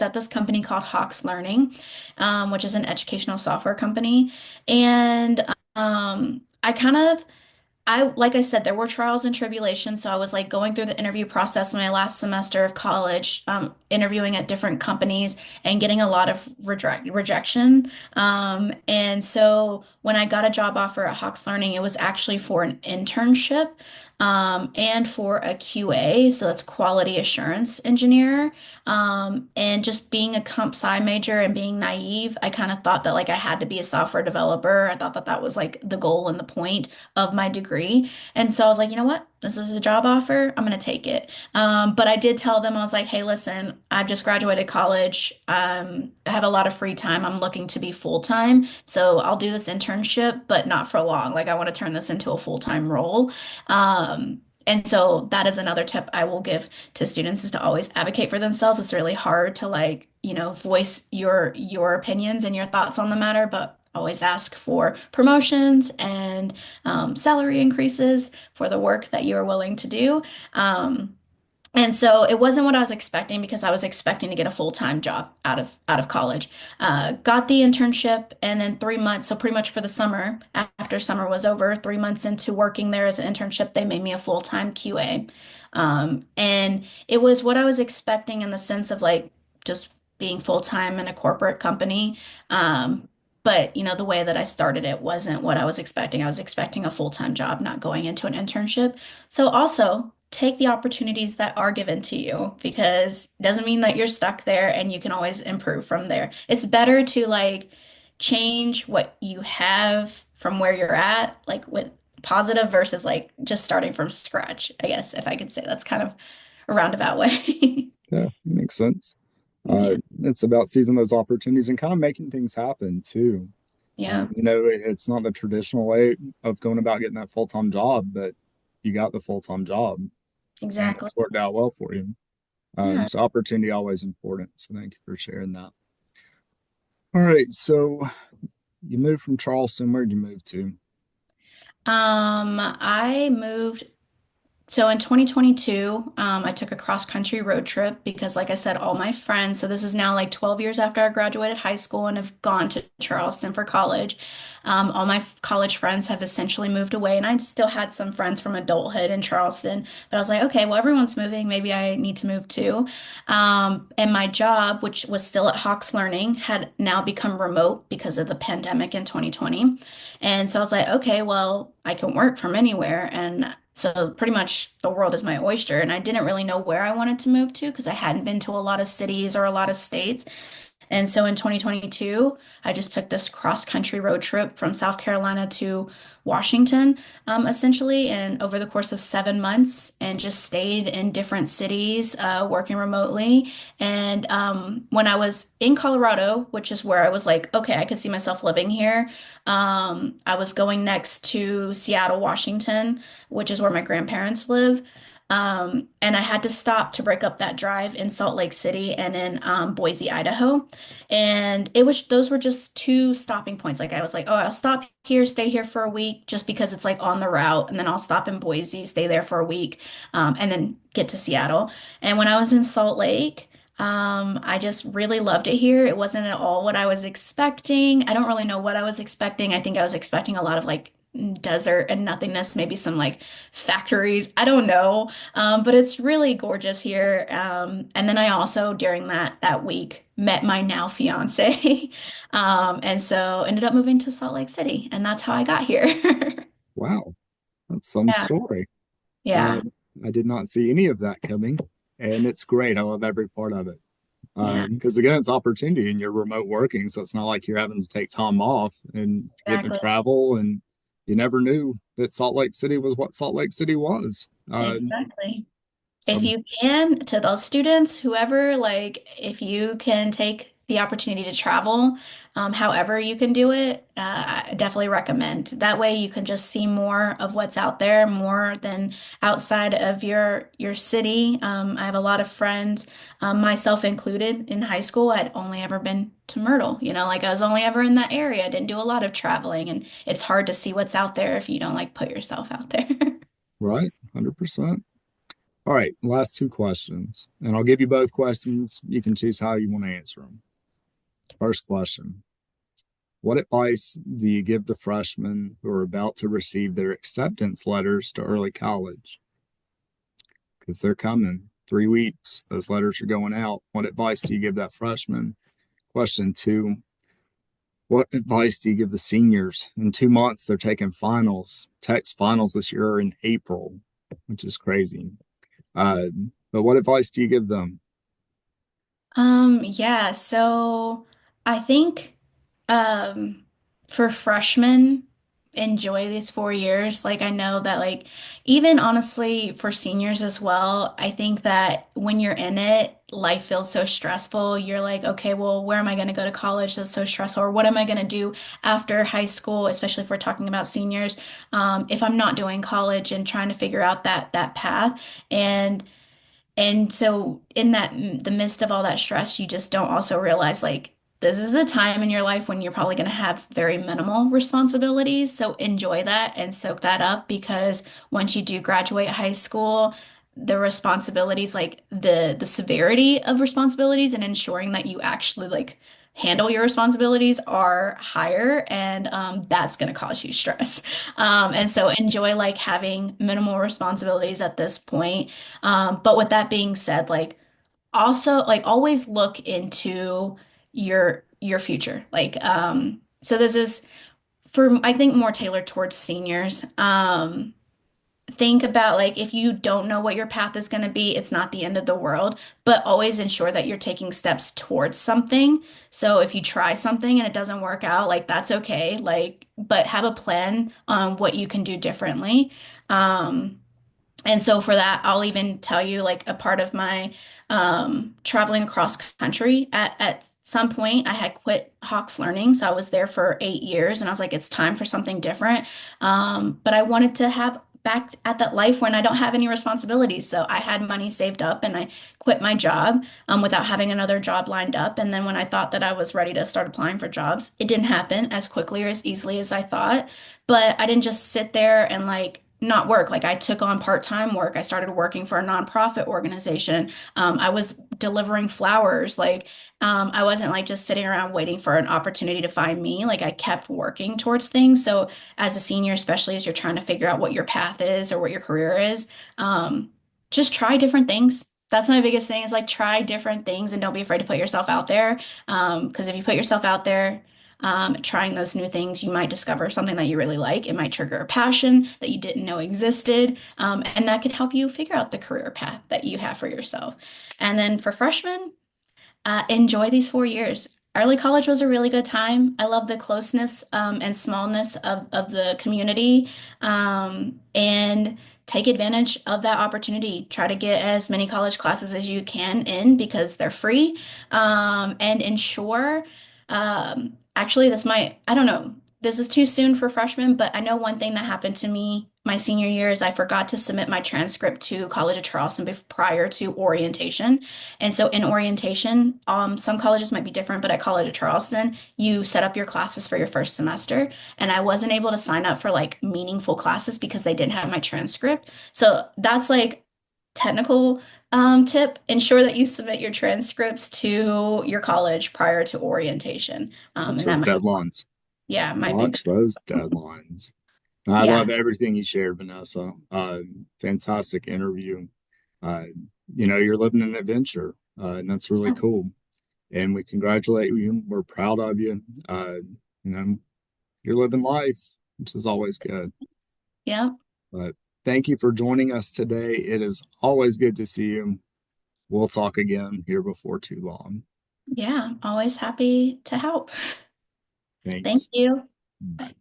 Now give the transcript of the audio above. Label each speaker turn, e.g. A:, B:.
A: at this company called Hawks Learning, which is an educational software company. And I kind of like I said, there were trials and tribulations. So I was like going through the interview process in my last semester of college, interviewing at different companies and getting a lot of rejection. And so when I got a job offer at Hawks Learning, it was actually for an internship, and for a QA. So that's quality assurance engineer. And just being a comp sci major and being naive, I kind of thought that like I had to be a software developer. I thought that that was like the goal and the point of my degree. And so I was like, you know what? This is a job offer. I'm going to take it. But I did tell them, I was like, hey, listen, I've just graduated college. I have a lot of free time. I'm looking to be full time. So I'll do this internship, but not for long. Like, I want to turn this into a full-time role. And so that is another tip I will give to students is to always advocate for themselves. It's really hard to like, voice your opinions and your thoughts on the matter, but always ask for promotions and salary increases for the work that you are willing to do. And so it wasn't what I was expecting because I was expecting to get a full-time job out of college. Got the internship and then 3 months, so pretty much for the summer, after summer was over, 3 months into working there as an internship, they made me a full-time QA. And it was what I was expecting in the sense of like just being full-time in a corporate company. But the way that I started it wasn't what I was expecting. I was expecting a full-time job, not going into an internship. So also take the opportunities that are given to you because it doesn't mean that you're stuck there and you can always improve from there. It's better to like change what you have from where you're at, like with positive versus like just starting from scratch, I guess, if I could say that's kind of a roundabout way.
B: Yeah, makes sense.
A: Yeah.
B: It's about seizing those opportunities and kind of making things happen too.
A: Yeah,
B: It's not the traditional way of going about getting that full-time job, but you got the full-time job and
A: exactly.
B: it's worked out well for you.
A: Yeah.
B: So opportunity always important. So thank you for sharing that. All right, so you moved from Charleston. Where'd you move to?
A: I moved. So in 2022, I took a cross-country road trip because, like I said, all my friends, so this is now like 12 years after I graduated high school and have gone to Charleston for college. All my college friends have essentially moved away, and I still had some friends from adulthood in Charleston. But I was like, okay, well, everyone's moving. Maybe I need to move too. And my job, which was still at Hawks Learning, had now become remote because of the pandemic in 2020. And so I was like, okay, well, I can work from anywhere. And so pretty much the world is my oyster. And I didn't really know where I wanted to move to because I hadn't been to a lot of cities or a lot of states. And so in 2022, I just took this cross-country road trip from South Carolina to Washington, essentially, and over the course of 7 months, and just stayed in different cities, working remotely. And when I was in Colorado, which is where I was like, okay, I could see myself living here, I was going next to Seattle, Washington, which is where my grandparents live. And I had to stop to break up that drive in Salt Lake City and in Boise, Idaho. And those were just two stopping points. Like I was like, oh, I'll stop here, stay here for a week just because it's like on the route. And then I'll stop in Boise, stay there for a week, and then get to Seattle. And when I was in Salt Lake, I just really loved it here. It wasn't at all what I was expecting. I don't really know what I was expecting. I think I was expecting a lot of like desert and nothingness, maybe some like factories. I don't know. But it's really gorgeous here. And then I also during that week met my now fiance. And so ended up moving to Salt Lake City, and that's how I got here.
B: Wow, that's some
A: Yeah.
B: story. Uh,
A: Yeah.
B: I did not see any of that coming, and it's great. I love every part of it.
A: Yeah.
B: Because again, it's opportunity and you're remote working, so it's not like you're having to take time off and get to
A: Exactly.
B: travel. And you never knew that Salt Lake City was what Salt Lake City was.
A: Exactly. If
B: So
A: you can, to those students, whoever, like, if you can take the opportunity to travel, however you can do it, I definitely recommend. That way you can just see more of what's out there, more than outside of your city. I have a lot of friends, myself included, in high school. I'd only ever been to Myrtle, like I was only ever in that area. I didn't do a lot of traveling, and it's hard to see what's out there if you don't like put yourself out there.
B: right, 100%. All right, last two questions, and I'll give you both questions. You can choose how you want to answer them. First question: what advice do you give the freshmen who are about to receive their acceptance letters to early college? Because they're coming. 3 weeks, those letters are going out. What advice do you give that freshman? Question two: what advice do you give the seniors? In 2 months, they're taking finals. Tech's finals this year are in April, which is crazy. Uh, but what advice do you give them?
A: Yeah, so I think um for freshmen, enjoy these 4 years. Like I know that like even honestly for seniors as well, I think that when you're in it, life feels so stressful. You're like, okay, well, where am I going to go to college? That's so stressful. Or what am I going to do after high school, especially if we're talking about seniors, if I'm not doing college and trying to figure out that path. And so in the midst of all that stress, you just don't also realize like this is a time in your life when you're probably going to have very minimal responsibilities. So enjoy that and soak that up because once you do graduate high school, the responsibilities, like the severity of responsibilities and ensuring that you actually like handle your responsibilities are higher and that's going to cause you stress. And so enjoy like having minimal responsibilities at this point, but with that being said, like also like always look into your future. So this is for I think more tailored towards seniors. Think about like if you don't know what your path is going to be, it's not the end of the world, but always ensure that you're taking steps towards something. So if you try something and it doesn't work out, like that's okay. Like, but have a plan on what you can do differently. Um, and so for that, I'll even tell you like a part of my traveling across country at some point I had quit Hawks Learning. So I was there for 8 years and I was like, it's time for something different. But I wanted to have back at that life when I don't have any responsibilities. So I had money saved up and I quit my job without having another job lined up. And then when I thought that I was ready to start applying for jobs, it didn't happen as quickly or as easily as I thought. But I didn't just sit there and like not work. Like I took on part-time work. I started working for a nonprofit organization. I was delivering flowers. I wasn't like just sitting around waiting for an opportunity to find me. Like I kept working towards things. So as a senior, especially as you're trying to figure out what your path is or what your career is, um, just try different things. That's my biggest thing is like try different things and don't be afraid to put yourself out there. Because if you put yourself out there, trying those new things, you might discover something that you really like. It might trigger a passion that you didn't know existed, and that could help you figure out the career path that you have for yourself. And then for freshmen, enjoy these 4 years. Early college was a really good time. I love the closeness and smallness of the community, and take advantage of that opportunity. Try to get as many college classes as you can in because they're free, and ensure. Actually, I don't know, this is too soon for freshmen, but I know one thing that happened to me my senior year is I forgot to submit my transcript to College of Charleston prior to orientation. And so in orientation, some colleges might be different, but at College of Charleston, you set up your classes for your first semester. And I wasn't able to sign up for like meaningful classes because they didn't have my transcript. So that's like technical tip. Ensure that you submit your transcripts to your college prior to orientation.
B: Watch
A: And that
B: those
A: might,
B: deadlines.
A: yeah, might be,
B: Watch those deadlines. I love
A: yeah.
B: everything you shared, Vanessa. Fantastic interview. Uh, you're living an adventure, and that's really cool. And we congratulate you. We're proud of you. You know, you're living life, which is always good.
A: Yeah.
B: But thank you for joining us today. It is always good to see you. We'll talk again here before too long.
A: Yeah. Always happy to help. Thank
B: Thanks.
A: you.
B: Bye.